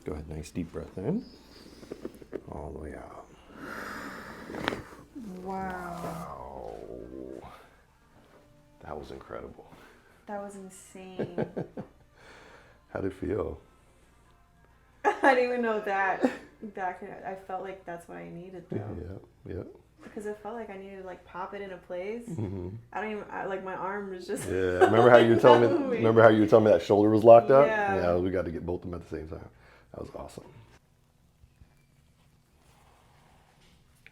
Go ahead, nice deep breath in. All the way out. Wow. Wow. That was incredible. That was insane. How'd it feel? I didn't even know that. I felt like that's what I needed though. Yeah. Because it felt like I needed to like pop it into place. I don't even like my arm was just. Yeah. Remember how you were telling me? Remember how you were telling me that shoulder was locked up? Yeah. Yeah. We got to get both of them at the same time. That was awesome.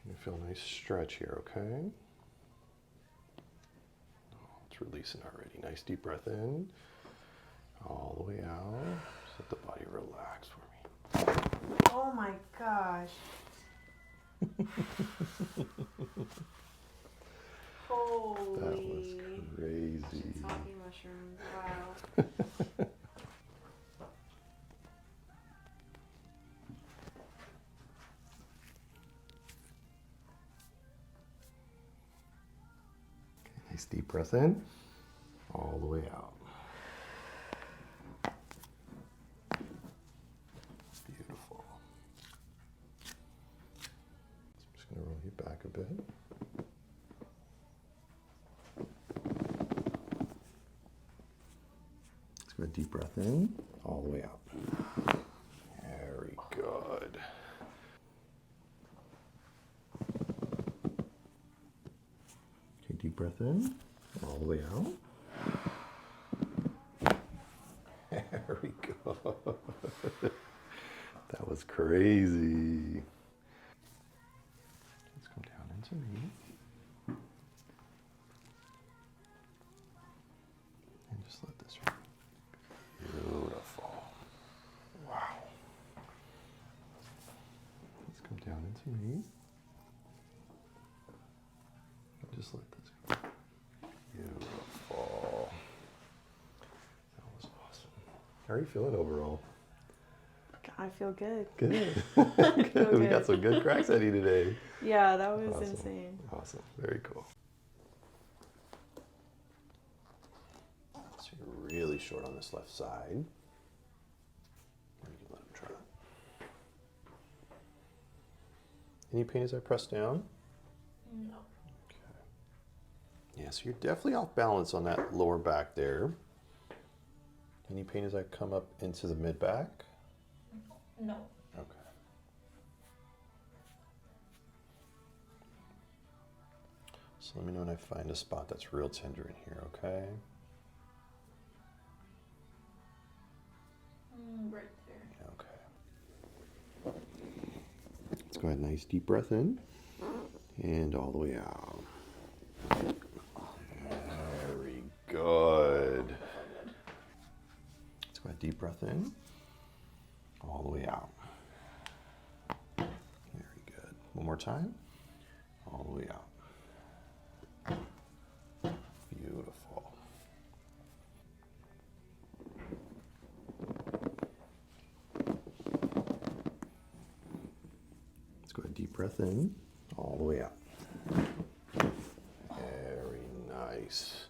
You feel a nice stretch here, okay? Oh, it's releasing already. Nice deep breath in. All the way out. Just let the body relax for me. Oh my gosh. Holy. That was crazy. Shiitake mushrooms. Wow. Nice deep breath in. All the way out. Beautiful. I'm just going to roll you back a bit. Let's go a deep breath in, all the way out. Very good. Okay, deep breath in, all the way out. Very good. That was crazy. Let's come down into me. And just let this run. Beautiful. Wow. Let's come down into me. And just let this go. Beautiful. That was awesome. How are you feeling overall? I feel good. Good. Good. We got some good cracks at you today. Yeah, that was Awesome. insane. Awesome. Very cool. So you're really short on this left side. You can let him try it. Any pain as I press down? No. Okay. Yeah, so you're definitely off balance on that lower back there. Any pain as I come up into the mid back? No. Okay. So let me know when I find a spot that's real tender in here, okay? Right there. Okay. Let's go ahead, nice deep breath in, and all the way out. Very good. Let's go ahead, deep breath in, all the way out. Very good. One more time, all the way out. Beautiful. Let's go ahead, deep breath in, all the way out. Very nice.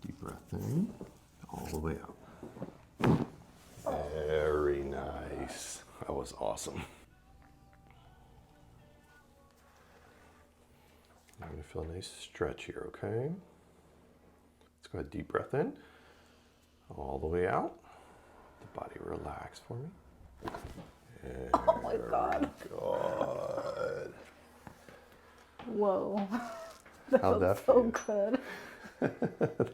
Deep breath in, all the way out. Very nice. That was awesome. I'm going to feel a nice stretch here, okay? Let's go ahead, deep breath in, all the way out. The body relax for me. Oh my God. Good. Whoa. How'd that so feel? good.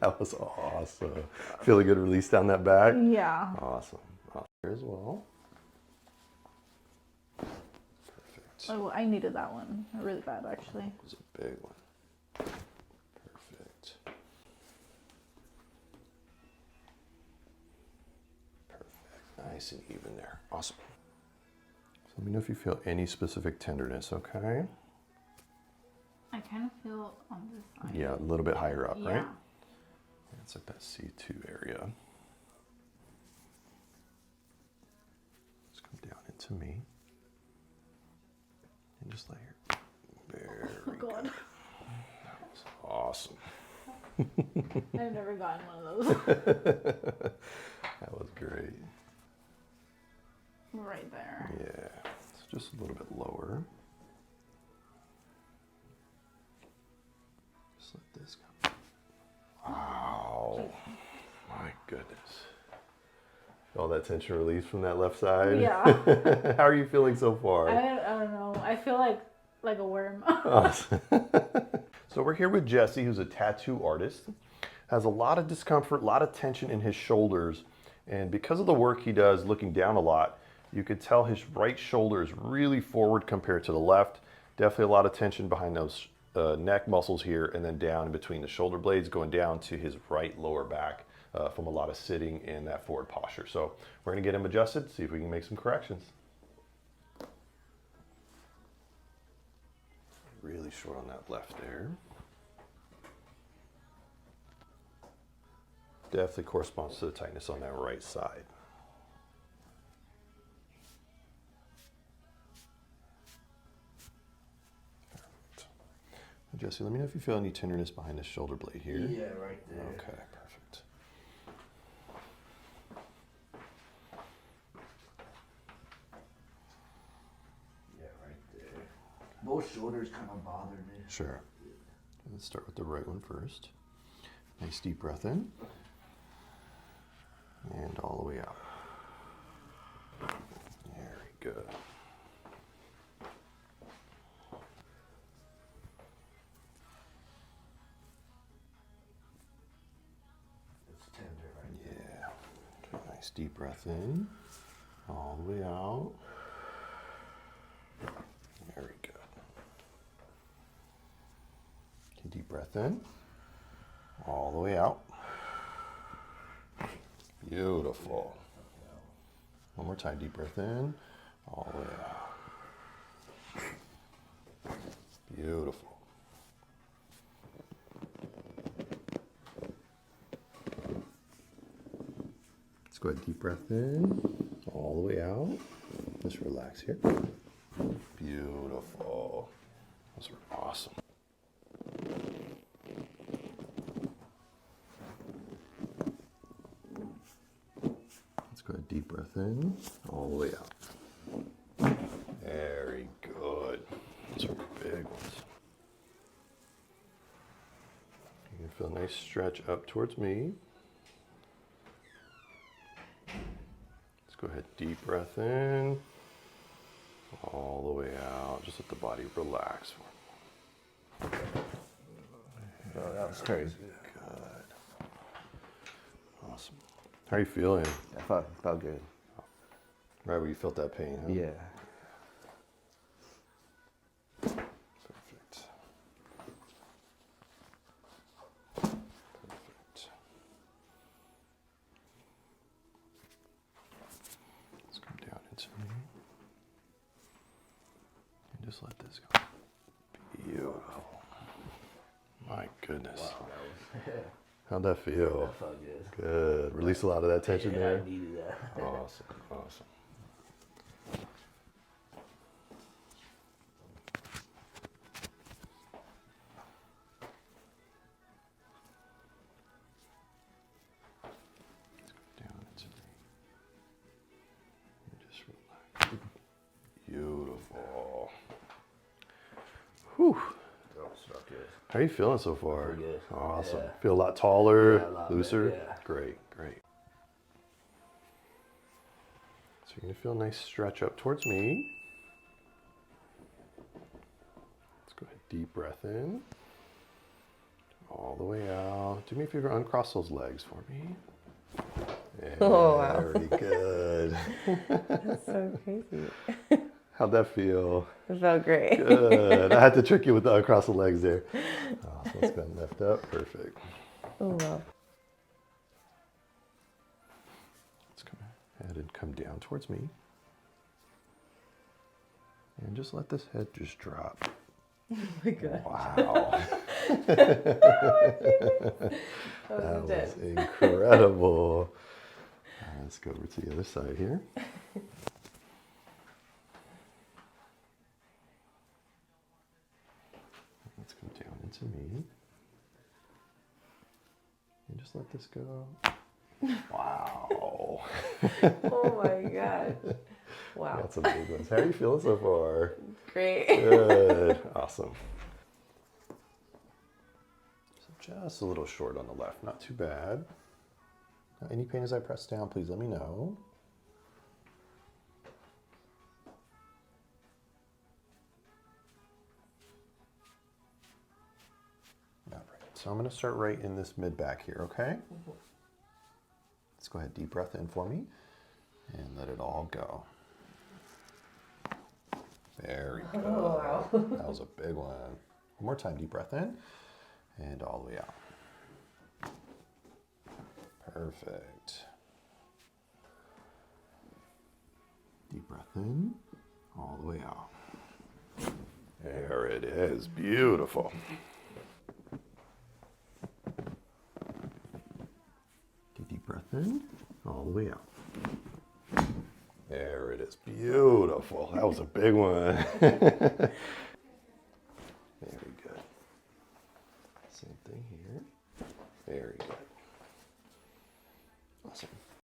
That was awesome. Feel a good release down that back? Yeah. Awesome. Here as well. Perfect. Oh, I needed that one really bad, actually. That was a big one. Perfect. Perfect. Nice and even there. Awesome. So let me know if you feel any specific tenderness, okay? I kind of feel on this side. Yeah, a little bit higher up, Yeah. right? Yeah, it's like that C2 area. Just come down into me. And just lay here. Very Oh God. good. That was awesome. I've never gotten one of those. That was great. Right there. Yeah, so just a little bit lower. Just let this go. Wow, my goodness. All that tension released from that left side? Yeah. How are you feeling so far? I don't know. I feel like a worm. Awesome. So we're here with Jesse, who's a tattoo artist. Has a lot of discomfort, a lot of tension in his shoulders. And because of the work he does looking down a lot, you could tell his right shoulder is really forward compared to the left. Definitely a lot of tension behind those neck muscles here, and then down in between the shoulder blades going down to his right lower back from a lot of sitting in that forward posture. So we're gonna get him adjusted, see if we can make some corrections. Really short on that left there. Definitely corresponds to the tightness on that right side. Jesse, let me know if you feel any tenderness behind the shoulder blade here. Yeah, right there. Okay, perfect. Yeah, right there. Both shoulders kind of bother me. Sure. Let's start with the right one first. Nice deep breath in. And all the way out. Very good. It's tender right there. Yeah. Okay, nice deep breath in. All the way out. Very good. Okay, deep breath in. All the way out. Beautiful. One more time, deep breath in. All the way out. Beautiful. Let's go ahead, deep breath in. All the way out. Just relax here. Beautiful. Those are awesome. Let's go ahead, deep breath in, all the way out. Very good. Those are big ones. You can feel a nice stretch up towards me. Let's go ahead, deep breath in, all the way out. Just let the body relax for me. Oh, that was crazy. Good. Awesome. How are you feeling? I felt good. Right where you felt that pain, huh? Yeah. Perfect. Perfect. Let's come down into me. And just let this go. Beautiful. My goodness. Wow, that was, How'd that feel? that felt good. Good. Release a lot of that tension Yeah, there. I needed that. Awesome. Awesome. Let's go down into me. And just relax. Beautiful. Whew. That was felt good. How are you feeling so far? Pretty good. Awesome. Yeah. Feel a lot taller, Yeah, a lot looser? better, yeah. Great, great. So you're gonna feel a nice stretch up towards me. Let's go ahead, deep breath in. All the way out. Do me a favor, uncross those legs for me. Oh, wow. Very good. That's so crazy. How'd that feel? It felt great. Good. I had to trick you with the uncross the legs there. Awesome. Let's go ahead and lift up. Perfect. Oh, wow. Let's come ahead and come down towards me. And just let this head just drop. Oh my God. Wow. That That was was intense. incredible. Let's go over to the other side here. Let's come down into me. And just let this go. Wow. Oh my gosh. Wow. Got some big ones. How are you feeling so far? Great. Good. Awesome. So just a little short on the left. Not too bad. Now, any pain as I press down, please let me know. All right. So I'm going to start right in this mid back here, okay? Let's go ahead, deep breath in for me, and let it all go. Very good. Oh, wow. That was a big one. One more time, deep breath in, and all the way out. Perfect. Deep breath in, all the way out. There it is, beautiful. Deep breath in, all the way out. There it is, beautiful. That was a big one. Very good. Same thing here. Very good. Awesome.